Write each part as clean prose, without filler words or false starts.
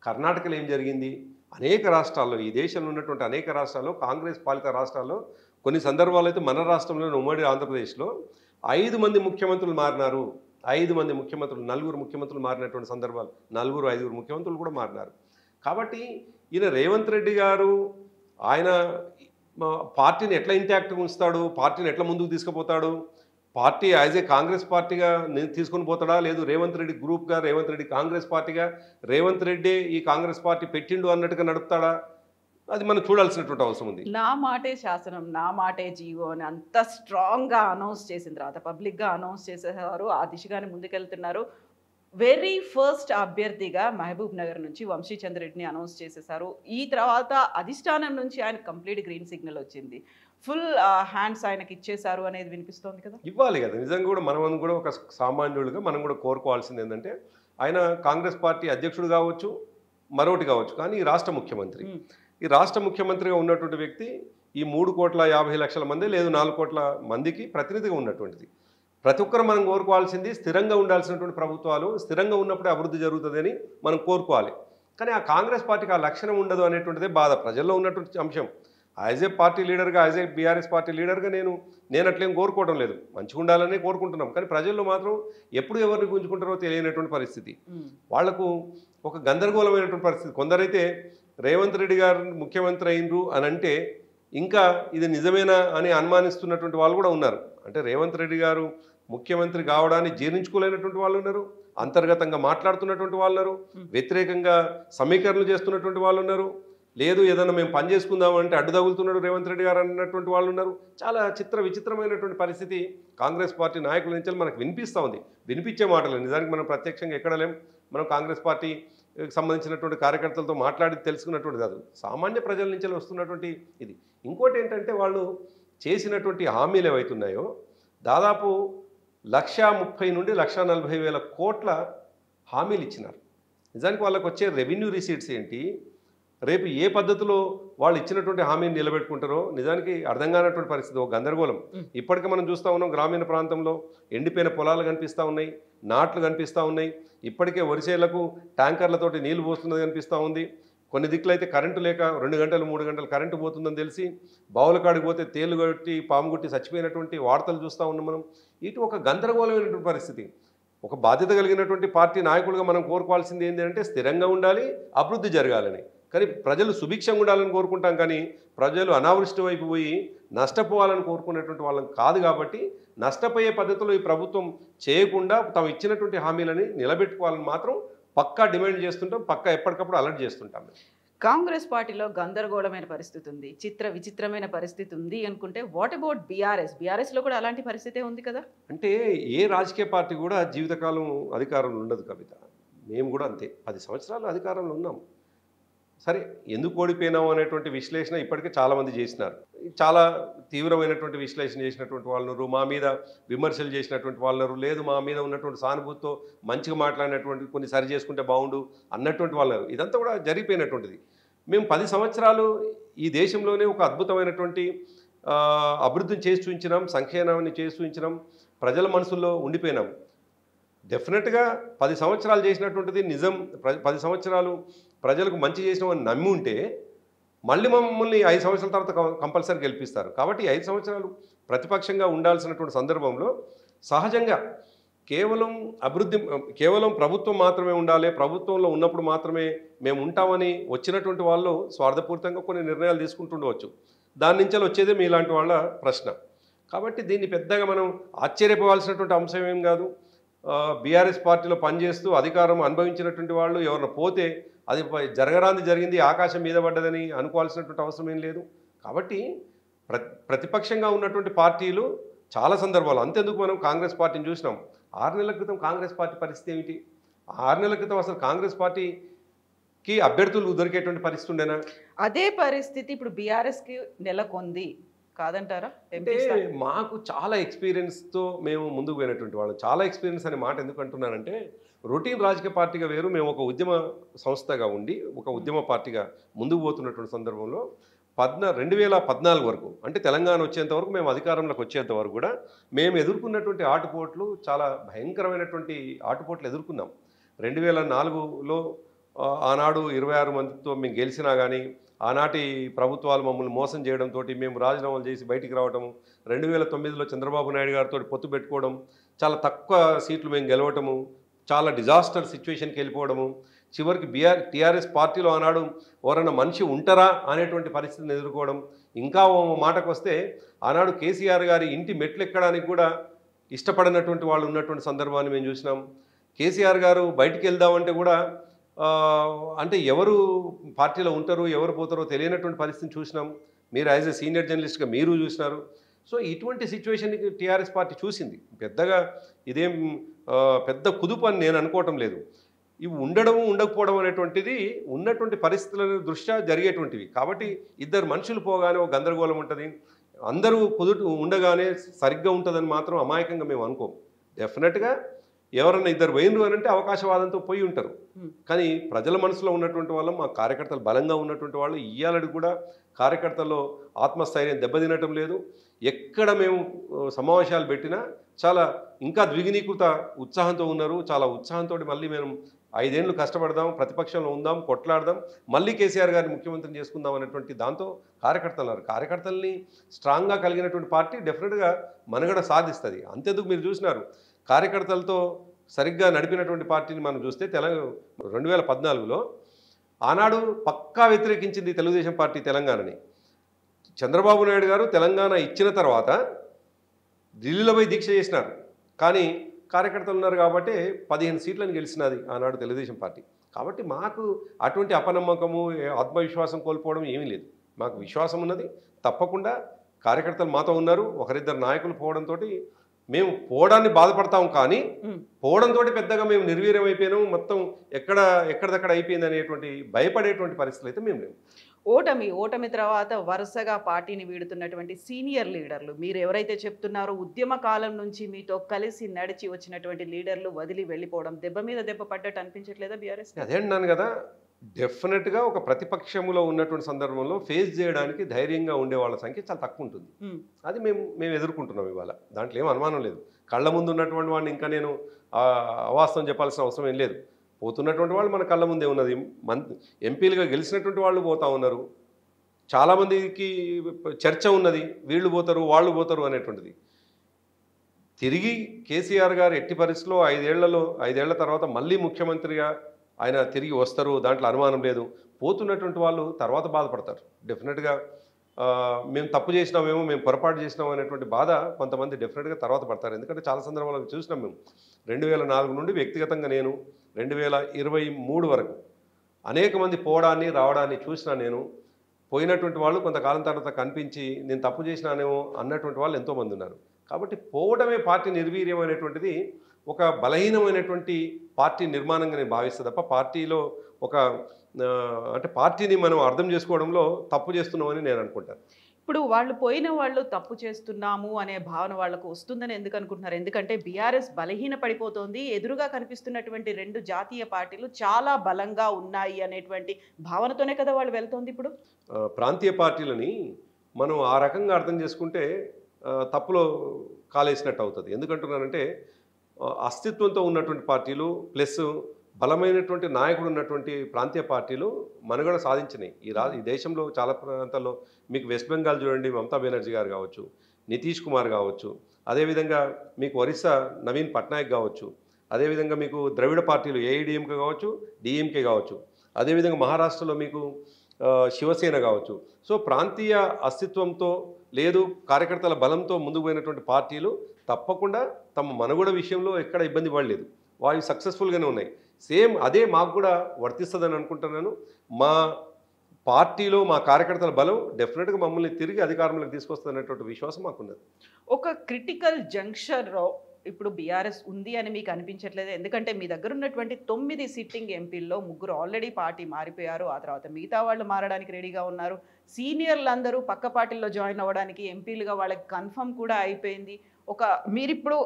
కర్ణాటకలో ఏం జరిగింది? అనేక రాష్ట్రాల్లో, ఈ దేశంలో ఉన్నటువంటి అనేక రాష్ట్రాల్లో, కాంగ్రెస్ పాలిత రాష్ట్రాల్లో కొన్ని సందర్భాల్లో అయితే మన రాష్ట్రంలోని ఉమ్మడి ఆంధ్రప్రదేశ్లో 5 మంది ముఖ్యమంత్రులు మారినారు. 5 మంది ముఖ్యమంత్రులు, నలుగురు ముఖ్యమంత్రులు మారినటువంటి సందర్భాలు. నలుగురు, ఐదుగురు ముఖ్యమంత్రులు కూడా మారినారు. కాబట్టి ఈయన రేవంత్ రెడ్డి గారు ఆయన పార్టీని ఎట్లా ఇంటాక్ట్‌గా ఉంచుతాడు? పార్టీని ఎట్లా ముందుకు తీసుకుపోతాడు? పార్టీ యాజ్ ఏ కాంగ్రెస్ పార్టీగా తీసుకొని పోతాడా? లేదు రేవంత్ రెడ్డి గ్రూప్‌గా, రేవంత్ రెడ్డి కాంగ్రెస్ పార్టీగా, రేవంత్ రెడ్డి ఈ కాంగ్రెస్ పార్టీ పెట్టిండు అన్నట్టుగా నడుపుతాడా? అది మనం చూడాల్సినటువంటి అవసరం ఉంది. నా మాటే శాసనం, నా మాటే జీవో అని అంత స్ట్రాంగ్‌గా అనౌన్స్ చేసిన తర్వాత పబ్లిక్‌గా అనౌన్స్ చేసేసారు. ఆ దిశగానే ముందుకెళ్తున్నారు. వెరీ ఫస్ట్ అభ్యర్థిగా మహబూబ్ నగర్ నుంచి వంశీచంద్ర రెడ్డిని అనౌన్స్ చేసేసారు. ఈ తర్వాత అధిష్టానం నుంచి ఆయన కంప్లీట్ గ్రీన్ సిగ్నల్ వచ్చింది. ఫుల్ హ్యాండ్స్ ఆయనకి ఇచ్చేశారు అనేది వినిపిస్తోంది కదా. ఇవ్వాలి కదా! నిజంగా కూడా మనం కూడా ఒక సామాన్యులుగా మనం కూడా కోరుకోవాల్సింది ఏంటంటే, ఆయన కాంగ్రెస్ పార్టీ అధ్యక్షుడు కావచ్చు, మరొకటి కావచ్చు. కానీ ఈ రాష్ట్ర ముఖ్యమంత్రి. ఈ రాష్ట్ర ముఖ్యమంత్రిగా ఉన్నటువంటి వ్యక్తి ఈ 3,50,00,000 మంది లేదు 4,00,00,000 మందికి ప్రతినిధిగా ఉన్నటువంటిది. ప్రతి ఒక్కరు మనం కోరుకోవాల్సింది స్థిరంగా ఉండాల్సినటువంటి ప్రభుత్వాలు స్థిరంగా ఉన్నప్పుడే అభివృద్ధి జరుగుతుందని మనం కోరుకోవాలి. కానీ ఆ కాంగ్రెస్ పార్టీకి ఆ లక్షణం ఉండదు అనేటువంటిదే బాధ. ప్రజల్లో ఉన్నటువంటి అంశం. యాజ్ ఏ పార్టీ లీడర్గా, యాజ్ ఏ బీఆర్ఎస్ పార్టీ లీడర్గా నేను అట్లేం కోరుకోవడం లేదు. మంచిగా ఉండాలనే కోరుకుంటున్నాం. కానీ ప్రజల్లో మాత్రం ఎప్పుడు ఎవరిని గుంజుకుంటారో తెలియనటువంటి పరిస్థితి. వాళ్లకు ఒక గందరగోళమైనటువంటి పరిస్థితి. కొందరైతే రేవంత్ రెడ్డి గారు ముఖ్యమంత్రి అయినరు అని అంటే ఇంకా ఇది నిజమేనా అని అనుమానిస్తున్నటువంటి వాళ్ళు కూడా ఉన్నారు. అంటే రేవంత్ రెడ్డి గారు ముఖ్యమంత్రి కావడాన్ని జీర్ణించుకోలేనటువంటి వాళ్ళు ఉన్నారు, అంతర్గతంగా మాట్లాడుతున్నటువంటి వాళ్ళు ఉన్నారు, వ్యతిరేకంగా సమీకరణలు చేస్తున్నటువంటి వాళ్ళు ఉన్నారు, లేదు ఏదన్నా మేము పని చేసుకుందామంటే అడ్డు తగులుతున్నాడు రేవంత్ రెడ్డి గారు అన్నటువంటి వాళ్ళు ఉన్నారు. చాలా విచిత్రమైనటువంటి పరిస్థితి కాంగ్రెస్ పార్టీ నాయకుల నుంచి మనకు వినిపిస్తూ ఉంది. వినిపించే మాటలు నిజానికి మనం ప్రత్యక్షంగా ఎక్కడ లేం. మనం కాంగ్రెస్ పార్టీకి సంబంధించినటువంటి కార్యకర్తలతో మాట్లాడి తెలుసుకున్నటువంటి కాదు, సామాన్య ప్రజల నుంచి వస్తున్నటువంటి ఇది. ఇంకోటి ఏంటంటే వాళ్ళు చేసినటువంటి హామీలు ఏవైతున్నాయో దాదాపు 1,30,000 నుండి 1,40,000 కోట్ల హామీలు ఇచ్చినారు. నిజానికి వాళ్ళకు వచ్చే రెవెన్యూ రిసీట్స్ ఏంటి, రేపు ఏ పద్ధతిలో వాళ్ళు ఇచ్చినటువంటి హామీని నిలబెట్టుకుంటారో నిజానికి అర్థం కానటువంటి పరిస్థితి, ఒక గందరగోళం. ఇప్పటికీ మనం చూస్తూ ఉన్నాం, గ్రామీణ ప్రాంతంలో ఎండిపోయిన పొలాలు కనిపిస్తూ ఉన్నాయి, నాట్లు కనిపిస్తూ ఉన్నాయి, ఇప్పటికే వరిసేళ్లకు ట్యాంకర్లతోటి నీళ్లు పోస్తున్నది కనిపిస్తూ ఉంది. కొన్ని దిక్కులైతే కరెంటు లేక 2 గంటలు 3 గంటలు కరెంటు పోతుందని తెలిసి బావుల కాడికి పోతే తేలు కొట్టి పాము కొట్టి చచ్చిపోయినటువంటి వార్తలు చూస్తూ ఉన్నాం మనం. ఇటు ఒక గందరగోళమైనటువంటి పరిస్థితి. ఒక బాధ్యత కలిగినటువంటి పార్టీ నాయకులుగా మనం కోరుకోవాల్సింది ఏంటంటే స్థిరంగా ఉండాలి, అభివృద్ధి జరగాలని. కానీ ప్రజలు సుభిక్షంగా ఉండాలని కోరుకుంటాం, కానీ ప్రజలు అనావృష్టి వైపు పోయి నష్టపోవాలని కోరుకునేటువంటి వాళ్ళం కాదు. కాబట్టి నష్టపోయే పద్ధతిలో ఈ ప్రభుత్వం చేయకుండా తమ ఇచ్చినటువంటి హామీలని నిలబెట్టుకోవాలని మాత్రం పక్కా డిమాండ్ చేస్తుంటాం, పక్కా ఎప్పటికప్పుడు అలర్ట్ చేస్తుంటాం. కాంగ్రెస్ పార్టీలో గందరగోళమైన పరిస్థితి ఉంది, విచిత్రమైన పరిస్థితి ఉంది అనుకుంటే వాట్ అబౌట్ బీఆర్ఎస్లో కూడా అలాంటి పరిస్థితే ఉంది కదా. అంటే ఏ రాజకీయ పార్టీ కూడా జీవితకాలం అధికారంలో ఉండదు కవిత. మేము కూడా అంతే, 10 సంవత్సరాలు అధికారంలో ఉన్నాం. సరే, ఎందుకు ఓడిపోయినాం అనేటువంటి విశ్లేషణ ఇప్పటికే చాలామంది చేసినారు. చాలా తీవ్రమైనటువంటి విశ్లేషణ చేసినటువంటి వాళ్ళరు, మా మీద విమర్శలు చేసినటువంటి వాళ్ళరు, లేదు మా మీద ఉన్నటువంటి సానుభూతితో మంచిగా మాట్లాడినటువంటి కొన్ని సరి చేసుకుంటే బాగుండు అన్నటువంటి వాళ్ళరు. ఇదంతా కూడా జరిగిపోయినటువంటిది. మేము 10 సంవత్సరాలు ఈ దేశంలోనే ఒక అద్భుతమైనటువంటి అభివృద్ధిని చేసి చూపించినాం, సంక్షేమాన్ని చేసి చూపించినాం, ప్రజల మనసుల్లో ఉండిపోయినాం. డెఫినెట్గా 10 సంవత్సరాలు చేసినటువంటిది నిజం. 10 సంవత్సరాలు ప్రజలకు మంచి చేసినామని నమ్మి ఉంటే మళ్ళీ మమ్మల్ని 5 సంవత్సరాల తర్వాత కంపల్సరీ గెలిపిస్తారు. కాబట్టి 5 సంవత్సరాలు ప్రతిపక్షంగా ఉండాల్సినటువంటి సందర్భంలో సహజంగా కేవలం ప్రభుత్వం మాత్రమే ఉండాలి, ప్రభుత్వంలో ఉన్నప్పుడు మాత్రమే మేము ఉంటామని వచ్చినటువంటి వాళ్ళు స్వార్థపూరితంగా కొన్ని నిర్ణయాలు తీసుకుంటుండవచ్చు. దాని నుంచి వచ్చేదే మీలాంటి వాళ్ళ ప్రశ్న. కాబట్టి దీన్ని పెద్దగా మనం ఆశ్చర్యపోవాల్సినటువంటి అంశం ఏం కాదు. బీఆర్ఎస్ పార్టీలో పనిచేస్తూ అధికారం అనుభవించినటువంటి వాళ్ళు ఎవరైనా పోతే అది జరగరాంది జరిగింది, ఆకాశం మీద పడ్డదని అనుకోవాల్సినటువంటి అవసరం ఏం లేదు. కాబట్టి ప్రతిపక్షంగా ఉన్నటువంటి పార్టీలు చాలా సందర్భాలు, అంతెందుకు మనం కాంగ్రెస్ పార్టీని చూసినాం. 6 నెలల క్రితం కాంగ్రెస్ పార్టీ పరిస్థితి ఏమిటి? 6 నెలల క్రితం అసలు కాంగ్రెస్ పార్టీకి అభ్యర్థులు దొరికేటువంటి పరిస్థితి ఉండేనా? అదే పరిస్థితి ఇప్పుడు బీఆర్ఎస్కి నెలకొంది కాదంటారా? అంటే మాకు చాలా ఎక్స్పీరియన్స్తో మేము ముందుకు పోయినటువంటి వాళ్ళు. చాలా ఎక్స్పీరియన్స్ అనే మాట ఎందుకు అంటున్నానంటే, రొటీన్ రాజకీయ పార్టీగా వేరు, మేము ఒక ఉద్యమ సంస్థగా ఉండి ఒక ఉద్యమ పార్టీగా ముందుకు పోతున్నటువంటి సందర్భంలో 2014 వరకు, అంటే తెలంగాణ వచ్చేంత వరకు, మేము అధికారంలోకి వచ్చేంత వరకు కూడా మేము ఎదుర్కొన్నటువంటి ఆటుపోట్లు చాలా భయంకరమైనటువంటి ఆటుపోట్లు ఎదుర్కొన్నాం. 2004లో ఆనాడు 26 మందితో మేము గెలిచినా కానీ ఆనాటి ప్రభుత్వాలు మమ్మల్ని మోసం చేయడంతో మేము రాజీనామాలు చేసి బయటికి రావడం, 2009లో చంద్రబాబు నాయుడు గారితో పొత్తు పెట్టుకోవడం, చాలా తక్కువ సీట్లు మేము గెలవటము, చాలా డిజాస్టర్ సిచ్యువేషన్కి వెళ్ళిపోవడము, చివరికి టీఆర్ఎస్ పార్టీలో ఆనాడు ఎవరన్నా మనిషి ఉంటారా అనేటువంటి పరిస్థితిని ఎదుర్కోవడం, ఇంకా ఓ మాటకు వస్తే ఆనాడు కేసీఆర్ గారి ఇంటి మెట్లు ఎక్కడానికి కూడా ఇష్టపడినటువంటి వాళ్ళు ఉన్నటువంటి సందర్భాన్ని మేము చూసినాం. కేసీఆర్ గారు బయటికి వెళ్దామంటే కూడా అంటే ఎవరు పార్టీలో ఉంటారు ఎవరు పోతారో తెలియనటువంటి పరిస్థితిని చూసినాం. మీరు యాజ్ ఎ సీనియర్ జర్నలిస్ట్గా మీరు చూసినారు. సో ఇటువంటి సిచ్యువేషన్కి టీఆర్ఎస్ పార్టీ చూసింది. పెద్దగా ఇదేం పెద్ద కుదుపు అని నేను అనుకోవటం లేదు. ఇవి ఉండడం ఉండకపోవడం అనేటువంటిది ఉన్నటువంటి పరిస్థితుల దృష్ట్యా జరిగేటువంటివి. కాబట్టి ఇద్దరు మనుషులు పోగానే ఒక గందరగోళం ఉంటుంది, అందరూ ఉండగానే సరిగ్గా ఉంటుందని మాత్రం అమాయకంగా మేము అనుకోం. డెఫినెట్గా ఎవరన్నా ఇద్దరు పోయినరు అని అంటే అవకాశవాదంతో పోయి ఉంటారు. కానీ ప్రజల మనసులో ఉన్నటువంటి వాళ్ళం, మా కార్యకర్తలు బలంగా ఉన్నటువంటి వాళ్ళు ఇయ్యాలడు కూడా కార్యకర్తల్లో ఆత్మస్థైర్యం దెబ్బతినటం లేదు. ఎక్కడ మేము సమావేశాలు పెట్టినా చాలా ఇంకా ద్విగుణీకృత ఉత్సాహంతో ఉన్నారు. చాలా ఉత్సాహంతో మళ్ళీ మేము 5 ఏళ్ళు కష్టపడదాం, ప్రతిపక్షంలో ఉందాం, కొట్లాడదాం, మళ్ళీ కేసీఆర్ గారిని ముఖ్యమంత్రిని చేసుకుందాం అనేటువంటి దాంతో కార్యకర్తల్ని స్ట్రాంగ్గా కలిగినటువంటి పార్టీ డెఫినెట్గా మనుగడ సాధిస్తుంది. అంతేందుకు మీరు చూసినారు, కార్యకర్తలతో సరిగ్గా నడిపినటువంటి పార్టీని మనం చూస్తే 2014లో ఆనాడు పక్కా వ్యతిరేకించింది తెలుగుదేశం పార్టీ తెలంగాణని. చంద్రబాబు నాయుడు గారు తెలంగాణ ఇచ్చిన తర్వాత ఢిల్లీలో పోయి దీక్ష చేసినారు. కానీ కార్యకర్తలు ఉన్నారు కాబట్టి 15 సీట్లను గెలిచినది ఆనాడు తెలుగుదేశం పార్టీ. కాబట్టి మాకు అటువంటి అపనమ్మకము, ఆత్మవిశ్వాసం కోల్పోవడం ఏమీ లేదు. మాకు విశ్వాసం ఉన్నది. తప్పకుండా కార్యకర్తలు మాతో ఉన్నారు. ఒకరిద్దరు నాయకులు పోవడంతో మేము బాధపడతాం. కానీ పోవడంతో పెద్దగా మేము నిర్వీర్యం అయిపోయినాం, మొత్తం ఎక్కడదక్కడ అయిపోయింది అనేటువంటి భయపడేటువంటి పరిస్థితులు అయితే మేము లేవు. ఓటమి తర్వాత వరుసగా పార్టీని వీడుతున్నటువంటి సీనియర్ లీడర్లు, మీరు ఎవరైతే చెప్తున్నారో ఉద్యమ కాలం నుంచి మీతో కలిసి నడిచి వచ్చినటువంటి లీడర్లు వదిలి వెళ్ళిపోవడం దెబ్బ మీద దెబ్బ పడ్డట్టు అనిపించట్లేదా బీఆర్ఎస్? అదే అన్నాను కదా, డెఫినెట్గా ఒక ప్రతిపక్షంలో ఉన్నటువంటి సందర్భంలో ఫేస్ చేయడానికి ధైర్యంగా ఉండే వాళ్ళ సంఖ్య చాలా తక్కువ ఉంటుంది. అది మేము ఎదుర్కొంటున్నాం ఇవాళ. దాంట్లో ఏం అనుమానం లేదు. కళ్ళ ముందు ఉన్నటువంటి వాడిని ఇంకా నేను అవాస్తవం చెప్పాల్సిన అవసరం ఏం లేదు. పోతున్నటువంటి వాళ్ళు మన కళ్ళ ముందే ఉన్నది. ఎంపీలుగా గెలిచినటువంటి వాళ్ళు పోతా ఉన్నారు. చాలామందికి చర్చ ఉన్నది, వీళ్ళు పోతారు వాళ్ళు పోతారు అనేటువంటిది. తిరిగి కేసీఆర్ గారు ఎట్టి పరిస్థితిలో 5 ఏళ్ల తర్వాత మళ్ళీ ముఖ్యమంత్రిగా ఆయన తిరిగి వస్తారు, దాంట్లో అనుమానం లేదు. పోతున్నటువంటి వాళ్ళు తర్వాత బాధపడతారు. డెఫినెట్గా మేము తప్పు చేసినామేమో, మేము పొరపాటు చేసినాం అనేటువంటి బాధ కొంతమంది డెఫినెట్గా తర్వాత పడతారు. ఎందుకంటే చాలా సందర్భాలు చూసినాం మేము. 2004 నుండి వ్యక్తిగతంగా నేను 2023 వరకు అనేక మంది పోవడాన్ని రావడాన్ని చూసినా నేను. పోయినటువంటి వాళ్ళు కొంతకాలం తర్వాత కనిపించి నేను తప్పు చేసినానేమో అన్నటువంటి వాళ్ళు ఎంతోమంది ఉన్నారు. కాబట్టి పోవడమే పార్టీ నిర్వీర్యం అనేటువంటిది ఒక బలహీనమైనటువంటి పార్టీ నిర్మాణంగా నేను భావిస్తాను తప్ప పార్టీలో అంటే పార్టీని మనం అర్థం చేసుకోవడంలో తప్పు చేస్తున్నామని నేను అనుకుంటాను. ఇప్పుడు వాళ్ళు పోయిన వాళ్ళు తప్పు చేస్తున్నాము అనే భావన వాళ్ళకు వస్తుందని ఎందుకు అనుకుంటున్నారు? ఎందుకంటే బీఆర్ఎస్ బలహీన పడిపోతుంది, ఎదురుగా కనిపిస్తున్నటువంటి 2 జాతీయ పార్టీలు చాలా బలంగా ఉన్నాయి అనేటువంటి భావనతోనే కదా వాళ్ళు వెళ్తోంది. ఇప్పుడు ప్రాంతీయ పార్టీలని మనం ఆ రకంగా అర్థం చేసుకుంటే తప్పులో కాలేసినట్టు అవుతుంది. ఎందుకంటున్నానంటే అస్తిత్వంతో ఉన్నటువంటి పార్టీలు ప్లస్ బలమైనటువంటి నాయకుడు ఉన్నటువంటి ప్రాంతీయ పార్టీలు మనుగడ సాధించినాయి. ఈ దేశంలో చాలా ప్రాంతాల్లో మీకు వెస్ట్ బెంగాల్ చూడండి, మమతా బెనర్జీ గారు కావచ్చు, నితీష్ కుమార్ కావచ్చు, అదేవిధంగా మీకు ఒరిస్సా నవీన్ పట్నాయక్ కావచ్చు, అదేవిధంగా మీకు ద్రవిడ పార్టీలు ఏఐడిఎంకే కావచ్చు, డిఎంకే కావచ్చు, అదేవిధంగా మహారాష్ట్రలో మీకు శివసేన కావచ్చు. సో ప్రాంతీయ అస్తిత్వంతో లేదు కార్యకర్తల బలంతో ముందుకు పోయినటువంటి పార్టీలు తప్పకుండా తమ మనుగడ విషయంలో ఎక్కడ ఇబ్బంది పడలేదు. వావి సక్సెస్ఫుల్గానే ఉన్నాయి. సేమ్ అదే మాకు కూడా వర్తిస్తుందని అనుకుంటున్నాను. మా పార్టీలో మా కార్యకర్తల బలం డెఫినెట్గా మమ్మల్ని తిరిగి అధికారంలోకి తీసుకొస్తుందనేటువంటి విశ్వాసం మాకున్నది. ఒక క్రిటికల్ జంక్షన్లో ఇప్పుడు బీఆర్ఎస్ ఉంది అని మీకు అనిపించట్లేదు? ఎందుకంటే మీ దగ్గర ఉన్నటువంటి 9 సిట్టింగ్ ఎంపీల్లో 3 ఆల్రెడీ పార్టీ మారిపోయారు, ఆ తర్వాత మిగతా వాళ్ళు మారడానికి రెడీగా ఉన్నారు. సీనియర్లు అందరూ పక్క పార్టీల్లో జాయిన్ అవ్వడానికి ఎంపీలుగా వాళ్ళకి కన్ఫర్మ్ కూడా అయిపోయింది. మీరిప్పుడు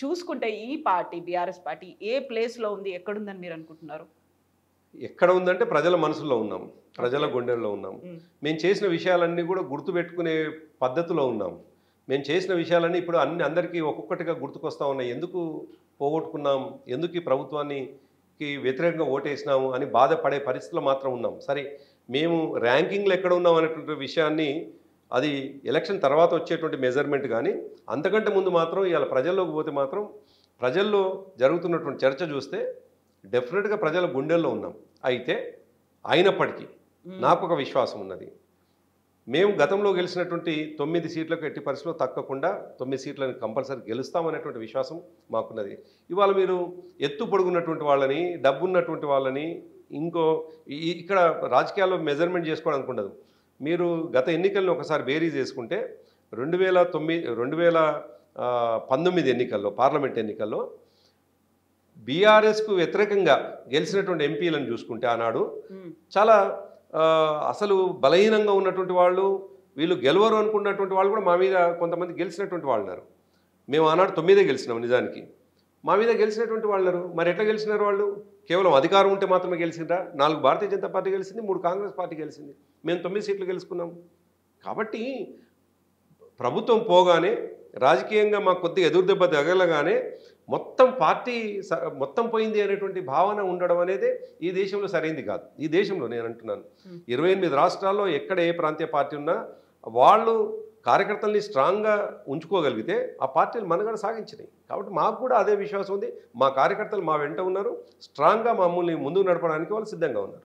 చూసుకుంటే ఈ పార్టీ బీఆర్ఎస్ పార్టీ ఏ ప్లేస్లో ఉంది, ఎక్కడుందని మీరు అనుకుంటున్నారు? ఎక్కడ ఉందంటే ప్రజల మనసులో ఉన్నాం, ప్రజల గుండెల్లో ఉన్నాం. మేము చేసిన విషయాలన్నీ కూడా గుర్తుపెట్టుకునే పద్ధతిలో ఉన్నాం. మేము చేసిన విషయాలన్నీ ఇప్పుడు అందరికీ ఒక్కొక్కటిగా గుర్తుకొస్తా ఉన్నాయి. ఎందుకు పోగొట్టుకున్నాం, ఎందుకు ఈ ప్రభుత్వాన్ని వ్యతిరేకంగా ఓటేసినాము అని బాధపడే పరిస్థితిలో మాత్రం ఉన్నాం. సరే, మేము ర్యాంకింగ్లో ఎక్కడ ఉన్నాం అనేటువంటి విషయాన్ని అది ఎలక్షన్ తర్వాత వచ్చేటువంటి మెజర్మెంట్ కానీ, అంతకంటే ముందు మాత్రం ఇవాళ ప్రజల్లోకి పోతే మాత్రం ప్రజల్లో జరుగుతున్నటువంటి చర్చ చూస్తే డెఫినెట్గా ప్రజల గుండెల్లో ఉన్నాం. అయితే అయినప్పటికీ నాకు ఒక విశ్వాసం ఉన్నది. మేము గతంలో గెలిచినటువంటి 9 సీట్లకు ఎట్టి పరిస్థితుల్లో తక్కకుండా 9 సీట్లను కంపల్సరీ గెలుస్తామనేటువంటి విశ్వాసం మాకున్నది. ఇవాళ మీరు ఎత్తు పొడుగున్నటువంటి వాళ్ళని, డబ్బున్నటువంటి వాళ్ళని, ఇంకో ఇక్కడ రాజకీయాల్లో మెజర్మెంట్ చేసుకోవడానికి ఉండదు. మీరు గత ఎన్నికలను ఒకసారి బేరీజ్ చేసుకుంటే 2019 ఎన్నికల్లో, పార్లమెంట్ ఎన్నికల్లో బీఆర్ఎస్కు వ్యతిరేకంగా గెలిచినటువంటి ఎంపీలను చూసుకుంటే ఆనాడు చాలా అసలు బలహీనంగా ఉన్నటువంటి వాళ్ళు, వీళ్ళు గెలవరు అనుకున్నటువంటి వాళ్ళు కూడా మా మీద కొంతమంది గెలిచినటువంటి వాళ్ళు ఉన్నారు. మేము ఆనాడు 9 గెలిచినాం నిజానికి. మా మీద గెలిచినటువంటి వాళ్ళు ఉన్నారు. మరి ఎట్లా గెలిచినారు వాళ్ళు? కేవలం అధికారం ఉంటే మాత్రమే గెలిచిండ్రా? 4 భారతీయ జనతా పార్టీ గెలిచింది, 3 కాంగ్రెస్ పార్టీ గెలిచింది. మేము 9 సీట్లు గెలుచుకున్నాం. కాబట్టి ప్రభుత్వం పోగానే రాజకీయంగా మాకు కొద్దిగా ఎదురుదెబ్బ తగలగానే మొత్తం పోయింది అనేటువంటి భావన ఉండడం అనేది ఈ దేశంలో సరైంది కాదు. ఈ దేశంలో నేను అంటున్నాను, 28 రాష్ట్రాల్లో ఎక్కడ ఏ ప్రాంతీయ పార్టీ ఉన్నా వాళ్ళు కార్యకర్తల్ని స్ట్రాంగ్గా ఉంచుకోగలిగితే ఆ పార్టీలు మనుగడ సాగించినాయి. కాబట్టి మాకు కూడా అదే విశ్వాసం ఉంది. మా కార్యకర్తలు మా వెంట ఉన్నారు. స్ట్రాంగ్గా మమ్మల్ని ముందుకు నడపడానికి వాళ్ళు సిద్ధంగా ఉన్నారు.